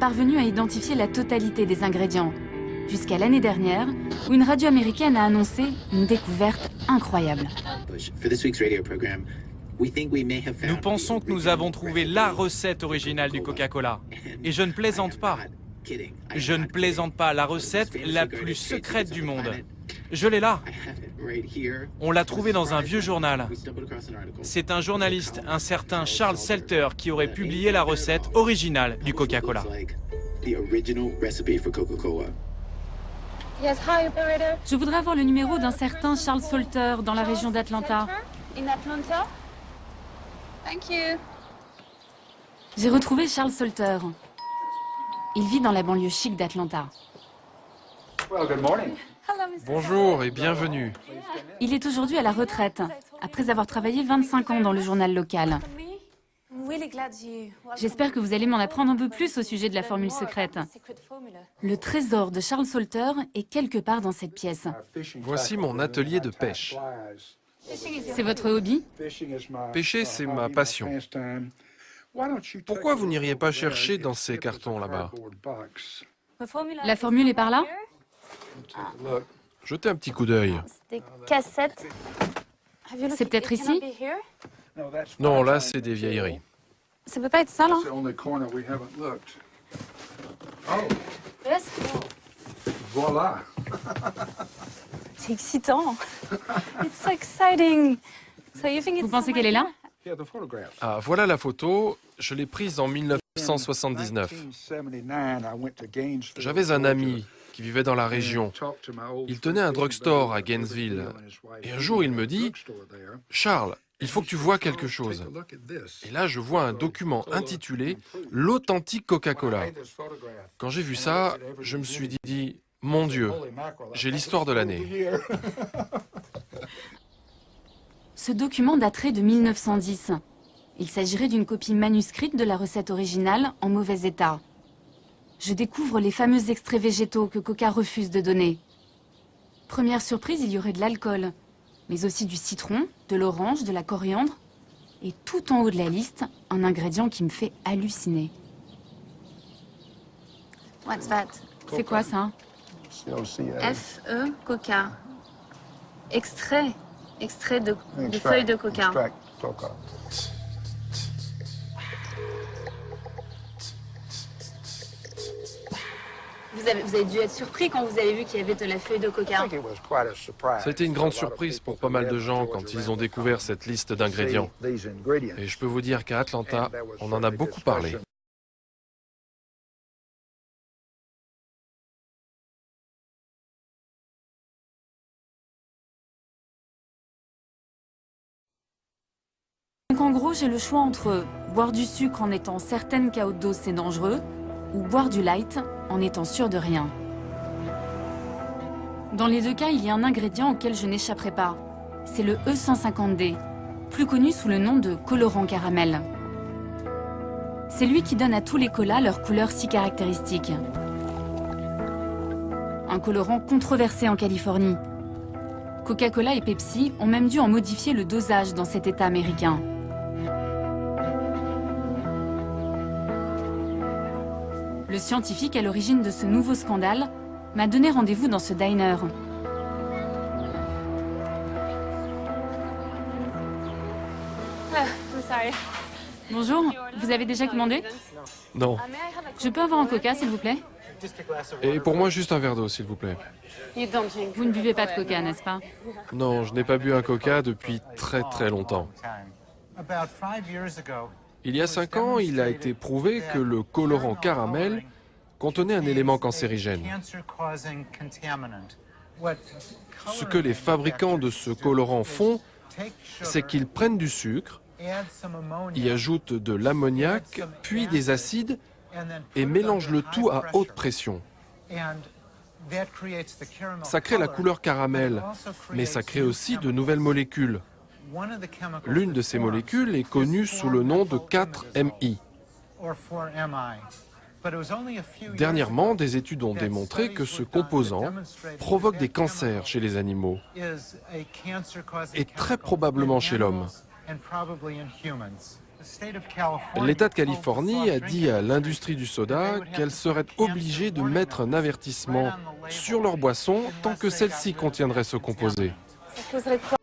parvenu à identifier la totalité des ingrédients, jusqu'à l'année dernière, où une radio américaine a annoncé une découverte incroyable. Nous pensons que nous avons trouvé la recette originale du Coca-Cola. Et je ne plaisante pas. Je ne plaisante pas, la recette la plus secrète du monde. Je l'ai là. On l'a trouvée dans un vieux journal. C'est un journaliste, un certain Charles Selter, qui aurait publié la recette originale du Coca-Cola. Je voudrais avoir le numéro d'un certain Charles Salter dans la région d'Atlanta. J'ai retrouvé Charles Salter. Il vit dans la banlieue chic d'Atlanta. Bonjour et bienvenue. Il est aujourd'hui à la retraite, après avoir travaillé 25 ans dans le journal local. J'espère que vous allez m'en apprendre un peu plus au sujet de la formule secrète. Le trésor de Charles Salter est quelque part dans cette pièce. Voici mon atelier de pêche. C'est votre hobby? Pêcher, c'est ma passion. Pourquoi vous n'iriez pas chercher dans ces cartons là-bas? La formule est par là? Jetez un petit coup d'œil. Des cassettes. C'est peut-être ici? Non, là, c'est des vieilleries. Ça peut pas être ça, là? Voilà. C'est excitant. It's so exciting. So you think it's Vous pensez qu'elle est là? Ah, voilà la photo. Je l'ai prise en 1979. J'avais un ami qui vivait dans la région. Il tenait un drugstore à Gainesville. Et un jour, il me dit « Charles, il faut que tu vois quelque chose. » Et là, je vois un document intitulé « L'authentique Coca-Cola ». Quand j'ai vu ça, je me suis dit « Mon Dieu, j'ai l'histoire de l'année. » Ce document daterait de 1910. Il s'agirait d'une copie manuscrite de la recette originale en mauvais état. Je découvre les fameux extraits végétaux que Coca refuse de donner. Première surprise, il y aurait de l'alcool, mais aussi du citron, de l'orange, de la coriandre, et tout en haut de la liste, un ingrédient qui me fait halluciner. What's that? C'est quoi ça? F-E, Coca. Extrait de feuilles de coca. Vous avez dû être surpris quand vous avez vu qu'il y avait de la feuille de coca. Ça a été une grande surprise pour pas mal de gens quand ils ont découvert cette liste d'ingrédients. Et je peux vous dire qu'à Atlanta, on en a beaucoup parlé. Donc en gros, j'ai le choix entre boire du sucre en étant certaine qu'à haute dose c'est dangereux, ou boire du light en étant sûre de rien. Dans les deux cas, il y a un ingrédient auquel je n'échapperai pas. C'est le E150D, plus connu sous le nom de colorant caramel. C'est lui qui donne à tous les colas leur couleur si caractéristique. Un colorant controversé en Californie. Coca-Cola et Pepsi ont même dû en modifier le dosage dans cet État américain. Le scientifique à l'origine de ce nouveau scandale m'a donné rendez-vous dans ce diner. Bonjour, vous avez déjà commandé? Non. Je peux avoir un coca, s'il vous plaît? Et pour moi, juste un verre d'eau, s'il vous plaît. Vous ne buvez pas de coca, n'est-ce pas? Non, je n'ai pas bu un coca depuis très très longtemps. Il y a 5 ans, il a été prouvé que le colorant caramel contenait un élément cancérigène. Ce que les fabricants de ce colorant font, c'est qu'ils prennent du sucre, y ajoutent de l'ammoniac, puis des acides, et mélangent le tout à haute pression. Ça crée la couleur caramel, mais ça crée aussi de nouvelles molécules. L'une de ces molécules est connue sous le nom de 4-MI. Dernièrement, des études ont démontré que ce composant provoque des cancers chez les animaux et très probablement chez l'homme. L'État de Californie a dit à l'industrie du soda qu'elle serait obligée de mettre un avertissement sur leur boisson tant que celle-ci contiendrait ce composé. Ça causerait quoi?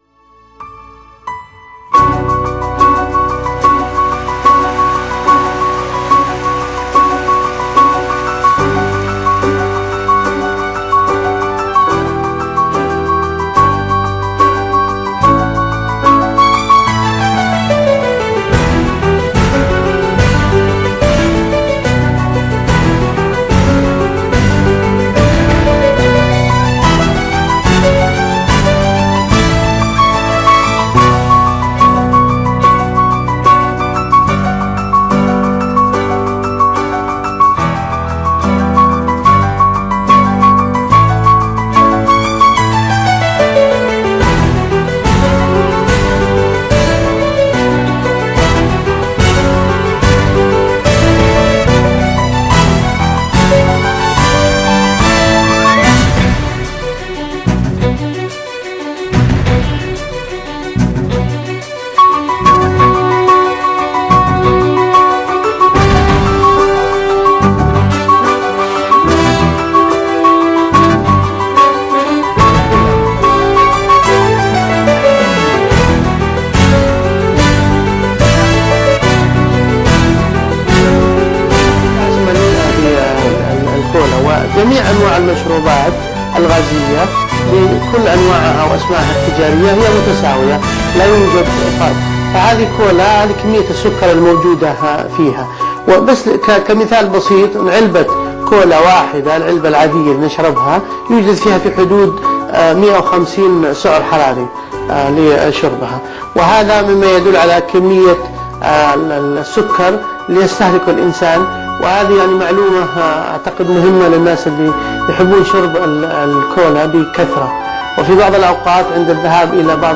جميع أنواع المشروبات الغازية بكل أنواعها وأسمائها التجارية هي متساوية، لا يوجد فرق. فهذه كولا، هذه كمية السكر الموجودة فيها. وبس كمثال بسيط، علبة كولا واحدة، العلبة العادية اللي نشربها، يوجد فيها في حدود 150 سعر حراري لشربها، وهذا مما يدل على كمية السكر اللي يستهلكه الإنسان. وهذه يعني معلومة أعتقد مهمة للناس اللي يحبون شرب الكولا بكثرة. وفي بعض الأوقات عند الذهاب إلى بعض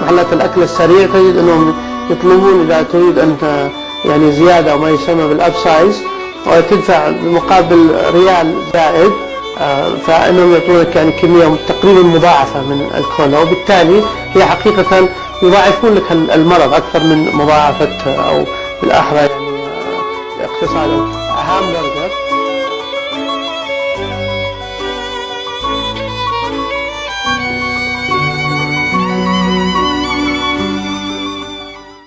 محلات الأكل السريع تجد أنهم يطلبون إذا تريد أن يعني زيادة أو ما يسمى بالأب سايز، وتدفع بمقابل ريال زائد، فإنهم يعطونك يعني كمية تقريبا مضاعفة من الكولا، وبالتالي هي حقيقة يضاعفون لك المرض أكثر من مضاعفة أو بالأحرى يعني اقتصادا. همبرجر